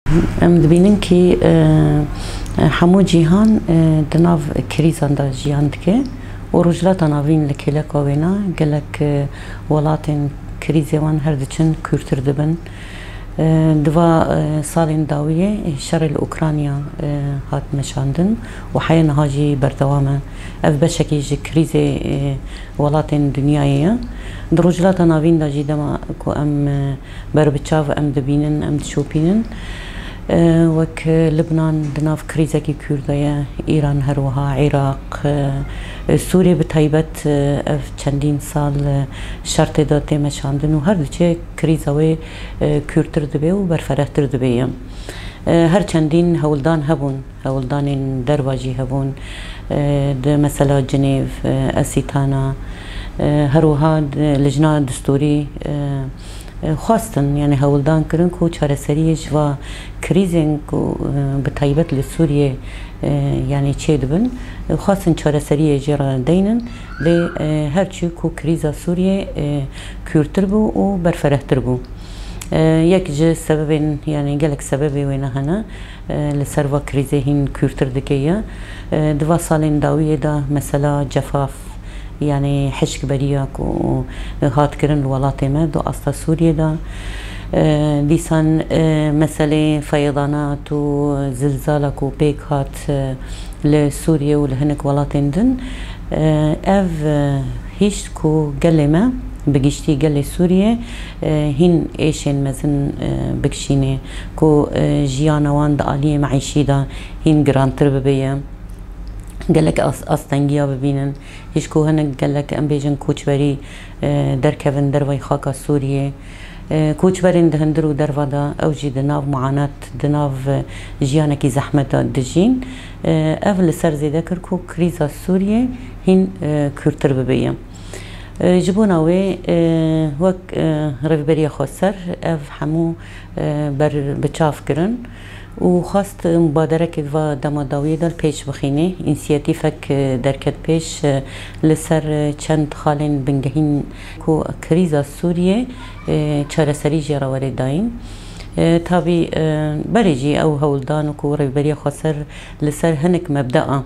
ام دبینن کی همو جیهان دناو کریزان دا جیهان دکه و رجلات ناوین لکیلا کاوینا گلک ولاتن کریزوان هر دچن کورتر دبن دوا سالين داوية شر الأوكرانيا هات نشاندن وحيانا هاجي بردوامة أف بشكي جي كريزة ولاتن دنياية دروجلات ناوين دا جيدما كو أم بربتشاف أم دبينن أم تشوبينن وك لبنان دناف كريزة كي كوردايا إيران هروها عراق سوريا بتايبت اف چندين سال شرط داده مشاندن و هر دوچه كريزة كورتر دبه و برفرهتر دبه هر چندين هولدان هبون هولدان درواجي هبون ده مثلا جنيف اسيتانا هروها لجنة دستوري خواستن يعني هولدان كرن كو چارەسەریش و كريزين كو بتايبت لسوريا يعني چه دبن خواستن چارەسەری جرا دينن ل هرچی كو كريزا سوريا كورتر بو و برفرهتر بو يك جه سبب يعني قالك سبب وين هنا لسروا كريزه هين كورتر دكيا دوا سالين داويه دا مثلا جفاف يعني حشك برياك و هات كرن الولايات ما دو أصلا سوريا دا ديسان مسألة فيضانات وزلزالك وبيك هات لسوريا ولهنك ولاتين دن اف هيش كو قلما بقشتي قل سوريا هين ايشين مزن بكشيني كو جيانا وان دا آلية معيشي دا هين جرانتر ببيا قالك أستنجيا ببينن يشكو هنك قالك أم بيجن كوچبري دركفن دروي خاكا سوريا كوچبرين دهندرو دروا دا أوجي دناف معاناة دناف جيانكي زحمة دجين أفل سر زيدا كركو كريزا سوريا هين كورتر ببيا جبونا وي وك رفبريا خسر أف حمو بر بچاف كرن وخاست مبادرة كذا دماداوية دل پیش بخينه انسياتيفك دركت پیش لسر چند خالين بنجهين كو كريزا سوريا چارەسەری جێرا وەرێداین تابي بريجي او هولدان وكو ريبريا خسر لسر هنك مبدأ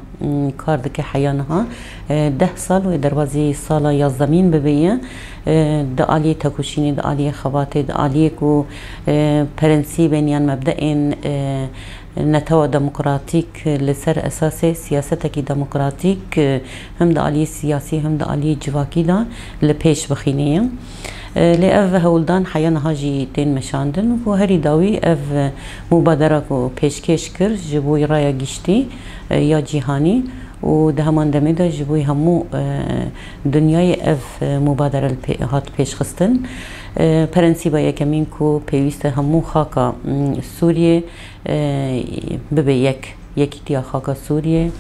كار دكي حيانها 10 سال و دروازي سالا يازدمين ببيه دا آلية تكوشيني دا آلية خواتي دا آلية كو برنسيبين يعني مبدأين نتوى ديمقراطيك لسر أساسي سياستك ديمقراطيك هم دا آلية سياسي هم دا آلية جواكي دا لبيش بخينية لأف هولدان حيانا هاجي تين مشاندن وهري داوي أف مبادرة كو پیشکش كر جبوي رايا گشتي يا جيهاني و ده همان دميدا جبوي همو دنياي أف مبادرة هات پیش خستن پرنسيبا يكمين كو پیوست همو خاكا سوريا ببي يكي خاكا سوريا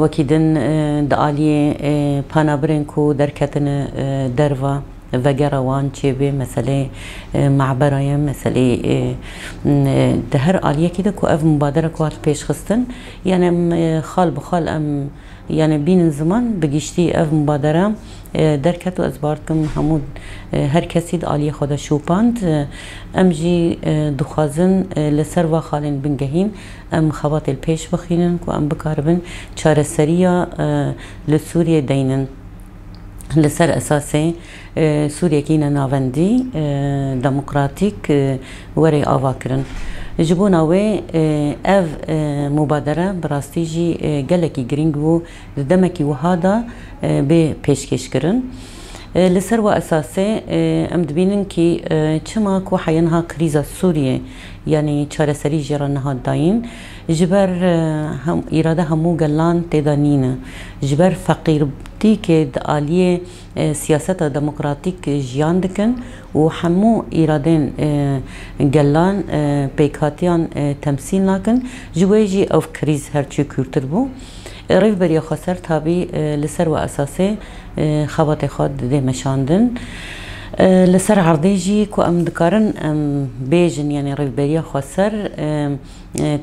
وكيدن دعالي پانابرين كو دركتن دروا وگرا وان چه مسئله معبرایم مسئله دهر آلیه که دکو اف مبادره کوات پیش خستن یعنی خال بخال ام يعني بين زمان بقيشتي اف مبادره دركت و ازبارتكم همود هر كسي آلية خدا شوباند ام جي دخازن لسر و خالين بنجهين ام خوات البيش بخينن و ام بكاربن چارەسەریە لسوريا دينن لسر أساسي سوريا كينا نافندي ديمقراطيك وري آواكرن جبونا وي اف مبادرة براستيجي جلكي جرينجو دمكي وهذا بپیشکش کرن لسر و أساسي ام دبينن كي چما كو حينها كريزا سوريا يعني چارەسەری جرانها داين جبر هم إرادة همو قلان تدانين جبر فقير تيك آلية سياسة ديمقراطيك جيان دكن و همو إرادين قلان بيكاتيان تمثيل لكن جواجي أو كريز هرچي كورتر بو ريف بريا خسر تابي لسر و أساسي خوات خاد دي مشاندن لسر عرضي جي كو ام دكارن ام بيجن يعني ريبيريا خسر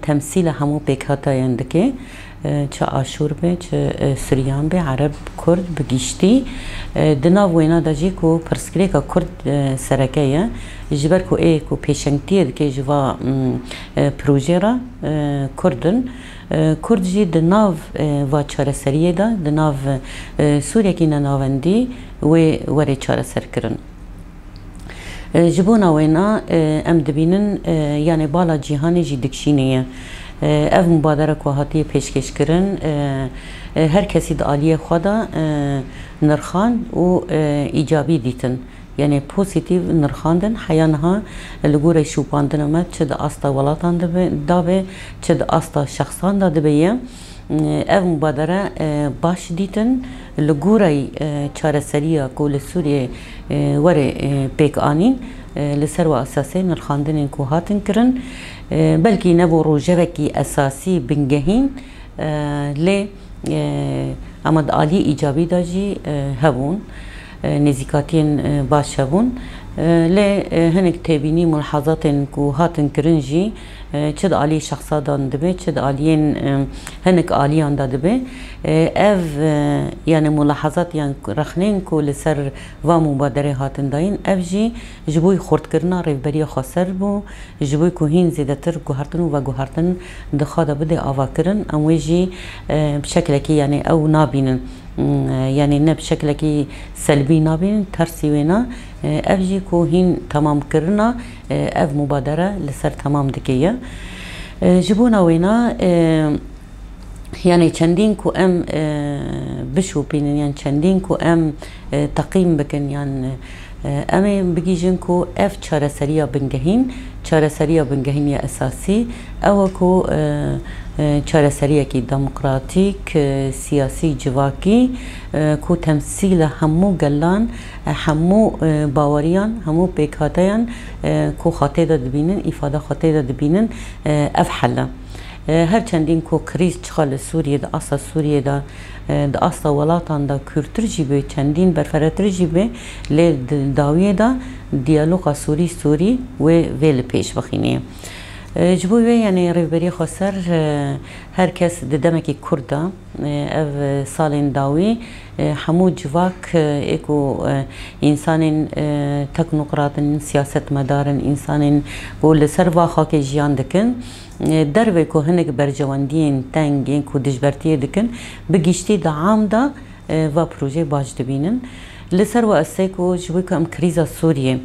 تمثيل همو بيكاتا يندكي چه آشور به چه سریان به عرب کرد بگیشتی دناو وینا داجی کو پرسکری که کرد سرکیه جبر کو ای کو پیشنگتیه که جوا پروژه را کردن کرد جی دناو و چاره سریه دا دناو سوریه کی نناوندی و وری چاره سر کرن جبونا وینا ام دبینن یعنی بالا جیهانی جی دکشینیه ev mübadere ku hatiye peşkeş kirin her kesi de aliye xweda nirxan û îcabî dîtin yani pozitif nirxandin heyanha li gorê şûpandina me çi di asta welatan dabe çi di asta şexsan da dibe ye ev mübadere baş dîtin li gorê çareseriya ku li Sûriyê were pêk anîn li ser ve esasê nirxandinên ku hatin kirin بلكي نبو روجوكي أساسي بنجهين لي أمد آلي إيجابي داجي هبون نزيكاتين باش هبون لي هنك تابيني ملاحظات كو هاتن كرنجي چد آلي شخصا دان دبي چد آليين هنك آليان دا دبي اف يعني ملاحظات يعني رخنين كو لسر و مبادره هاتن داين اف جي جبوي خورد کرنا ريبريا خسر بو جبوي كو هين زيادتر گوهرتن و گوهرتن دخادا بده آوا کرن اموي جي بشكلكي يعني او نابينن يعني نه بشكلكي سلبي نابين ترسي وينا اف جي كو هين تمام کرنا اف مبادره لسر تمام دكيه جبونا وينا يعني چندين كو ام بشو بينن يعني چندين كو ام تقييم بكن يعني امي بگيجن كو اف چارسريا بنگهين چارسريا بنگهين يا اساسي او كو چارسريا كي ديمقراطيك سياسي جواكي كو تمثيل همو گلان همو باوريان همو بيكاتيان كو خاطئ دا دبينن افاده خاطئ دا دبينن اف حلا هر چندین کو کریز چخال سوریه دا اصلا سوریه دا اصلا ولاتان دا کورتر جیبه چندین برفرتر جیبه لی داویه دا دیالوگا سوری و ویل پیش بخینه جبوی یعنی ریبری خسر هر کس ددمکی کرده اف سالین داوی همو جواک اکو انسان تکنوقراتن سیاست مدارن انسان گول سر و خاک جیان دکن دروی کو هنگ برجواندین تنگین کو دجبرتیه دکن بگیشتی دا عام دا و پروژه باج دبینن لسر و اسی کو جوی که ام کریزا سوریه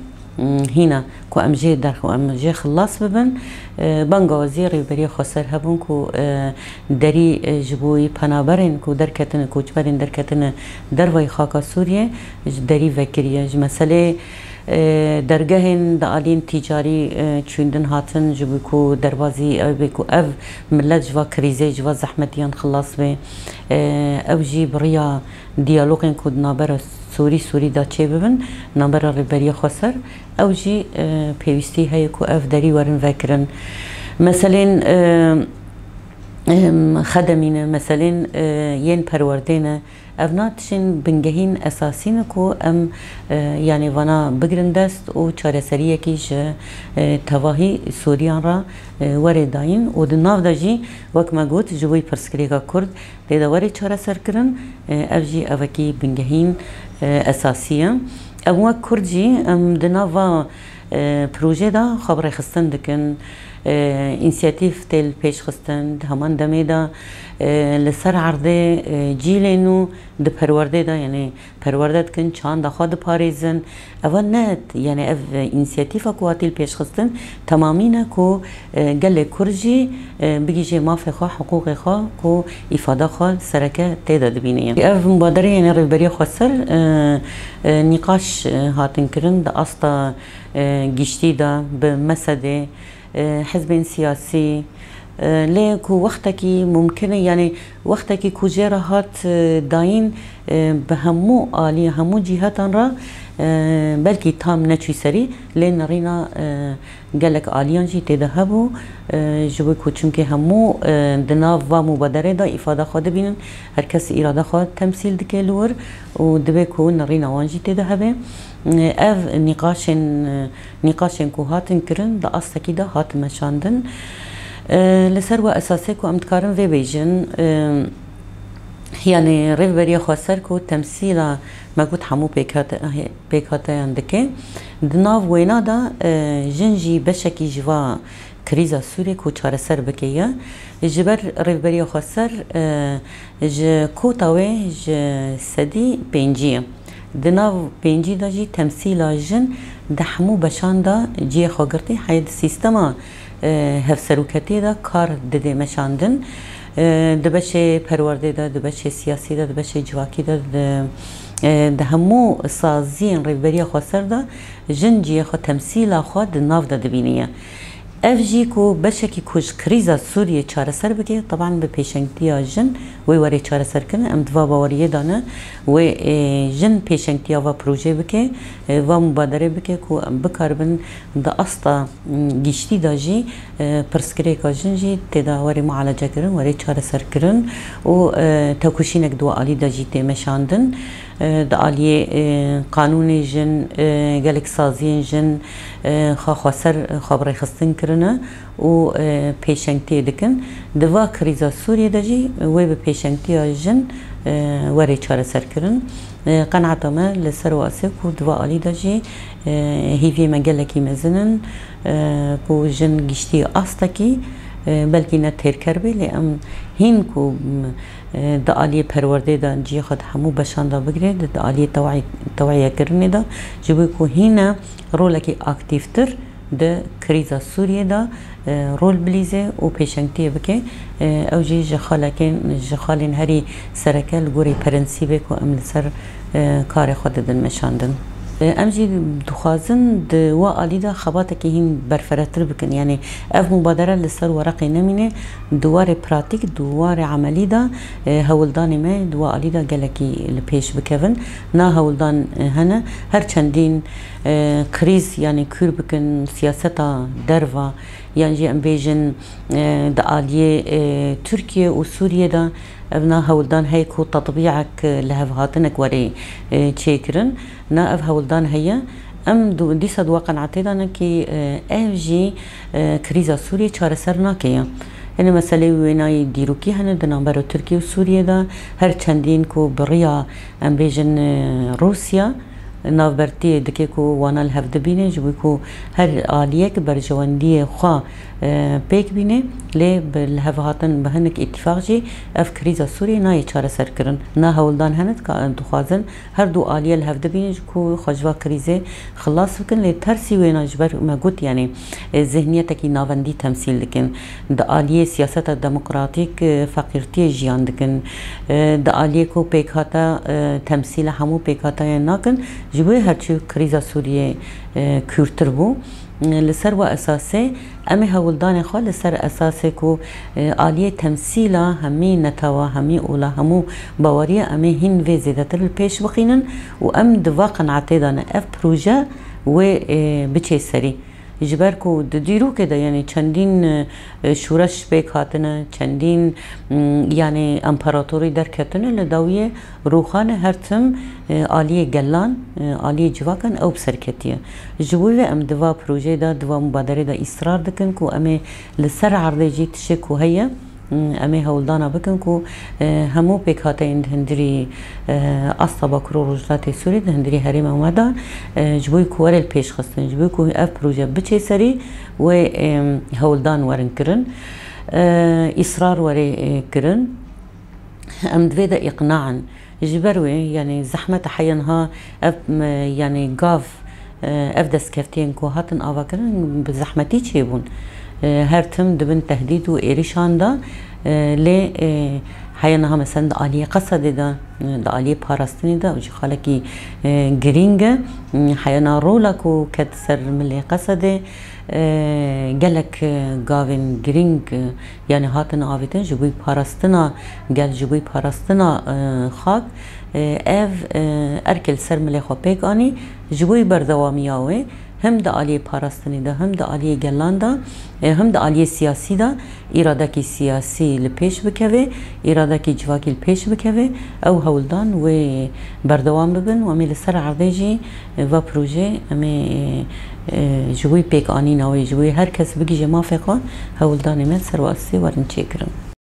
هنا كو امجي در كو امجي خلاص ببن بنغا وزير بري خسر هبون كو دري جبوي پنابرين كو دركتن كوچبرين دركتن دروي خاكا سوريا دري وكريا مسألة درگهن دالین تجاری چوندن هاتن جبو کو دروازی او بکو اف ملت جوا کریزه جوا زحمتیان خلاص به او جی بریا دیالوگن کو نابر سوری دا چه ببن نابر ریبریا خسر او جی پیوستی هی کو اف دری ورن وکرن مثلا خدمینه مثلا ين پروردینه افناتشن بنجهين اساسين كو ام يعني وانا بگرن دست او چارسريه كيش تواهي سوريان را ورداين و دناو داجي وك ما قلت جوي برسكريكا كرد ديدا وري چارسر كرن افجي اوكي بنجهين اساسيه اما كردجي ام دناو پروژه دا خبر خستن دکن انسیاتیف تل پیش خستن همان دمی دا لسر عرضه جیلینو د پرورده دا یعنی پرورده دکن چند دخواه د پاریزن اول نه یعنی اف انسیاتیف اکواتیل پیش خستن تمامینه کو گل کرجی بگیجه مافی خواه حقوق خواه کو افاده خواه سرکه تیدا دبینه اف مبادره یعنی ریبری خسر نقاش هاتن کرن دا استا گشتی دا به مسده حزب سياسي ليكو وقتكي ممكنه يعني وقتكي كوجيرا هات داين بهمو آلية همو جهات را بلكي تام نچوي سري لين رينا قالك آليان جي تدهبو جوي كو چونكي همو دناف و مبادره دا افاده خود بينن هر کس اراده خود تمثيل دكي لور و دبي كو نرينا وانجي تدهبه اف نقاشن کو هاتن کرن دا اصلا دا هات مشاندن لسر و اساسي کو امتكارن في بيجن يعني ريف بريا خسر کو تمثيلا موجود حمو بيكاتا عندك دناف وينا دا جنجي بشكي جوا كريزا سوري كو چاره سر بكيا جبر ريف بريا خسر ج كوتاوي ج سدي بينجي دناف بينجي دا جي تمثيلا جن دحمو بشان دا جي خوغرتي حيد سيستما هفسروكتي دا كار ددي مشاندن دبشه پرورده دا دبشه سیاسی دا دبشه جواکی دا ده همو سازین ریبریا خسر دا جنجی خو تمثیل خو د ناف دا دبینیه اف جی کو بشکی کوش کریزا سوریه چاره سر بگه طبعا به پیشنگتیا جن وی وری چاره سر کنه ام دوا باوریه دانه و جن پیشنگتیا و پروژه بکه و مبادره بکه کو ام بکاربن دا استا گیشتی دا جی پرسکری که جن جی تدا وری معالجه کرن وری چاره سر کرن و توکوشینک دوا آلی دا جی تیمشاندن دا آلیه قانون جن گلک سازی جن خواصر خبر خستن کرنه و پیشنگتی دکن دوا کریزا سوریه دجی و به پیشنگتی جن وری چاره سر کرن قناعت ما لسر واسه کو دوا آلی دجی هیوی مگلکی مزنن کو جن گشتی آستکی بلکه نه تیر کربی لیم هین کو دا آلیه پرورده دا جی خود همو بشان دا بگره دا آلیه توعیه کرنه دا جبوی کو هین رولکی اکتیف تر دا کریزا سوریه دا رول بلیزه و پیشنگتیه بکه او جی جخالین هری سرکل گوری پرنسیبه که ام لسر کار خود دن مشاندن ام جی دخوازن دوا آلی دا خباته که هین برفرتر بکن یعنی اف مبادره لسر ورقی نمینه دوار پراتیک دوار عملی دا هولدان ما دوا آلی دا گلکی لپیش بکون نا هولدان هنه هر چندین کریز یعنی کور بکن سیاستا دروا يعني جي ام بيجن دا آلية تركيا وسوريا دا ابنا هولدان هيك هو تطبيعك لهفهاتنك وري تشيكرن نا اف هولدان هيا ام دي صد واقع عتيدانا كي اف جي كريزا سوريا چاره سر ناكيا يعني مسألة ويناي ديروكي هنا دنابرو تركيا وسوريا دا هر چندين كو بريا ام بيجن روسيا نافبرتی دکی کو وانا الهفده بینه جوی کو هر آلیه که بر جواندی خوا پیک بینه لی بالهفهاتن بهنک اتفاق جی اف کریزا سوری نای چاره سر کرن نا هولدان هند که دخوازن هر دو آلیه الهفده بینه کو خجوا کریزه خلاص بکن لی ترسی وینا جبر ما گوت یعنی ذهنیت کی ناوندی تمثیل دکن دا آلیه سیاست دموکراتیک فقیرتی جیان دکن دا آلیه کو پیک هاتا تمثیل همو پیک هاتا ناکن جبوی هرچی کریزا سوریه کورتر بو لسر و اساسه امی هولدان خوا لسر اساسه کو آلیه تمثیلا همی نتاوا همی اولا همو باوریه امی هین وی زیدتر الپیش بخینن و ام دوا قناعته دانه اف پروژه و بچه سری جبر کو دیرو که ده یعنی چندین شورش بیک هاتنه چندین یعنی امپراتوری در کتنه لداویه روخان هرتم آلیه گلان آلیه جواکن او بسرکتیه جوی ام دوا پروژه دا دوا مبادره دا اصرار دکن کو امی لسر عرضه جی تشکو هیا امی هولدانا بکن کو همو پیک هاته این هندری اصلا کرو رجلات سوری هندری هریم اومدن جبوی کوار الپیش خستن جبوی کو اف پروژه بچه سری و هولدان ورن کرن اصرار وری کرن ام دوی دا اقناعا جبروي يعني زحمة حينها يعني قاف افدس كفتين كو هاتن آواكرن بزحمتي تشيبون هرتم دبن تهديد و إيريشان دا لي حينها مثلا دا آلية قصد دا آلية باراستني دا وجي خالكي جرينجا حينا رولاكو كتسر ملي قصد گلک گاوین گرینگ یعنی هاتن آویتن جبوی پاراستنا گل جبوی پاراستنا خاک اف ارکل سر ملی خو پیک آنی جبوی بردوامی آوه هم دا آلیه پاراستنی دا هم دا آلیه گلان دا هم دا آلیه سیاسی دا ایراده کی سیاسی لپیش بکوه ایراده کی جواکی لپیش بکوه او هولدان و بردوام ببن و امی لسر عرضه جی و پروژه امی جوی پیک آنی ناوی جوی هر کس بگی جما فقا هولدان من سر واسه ورن چه کرم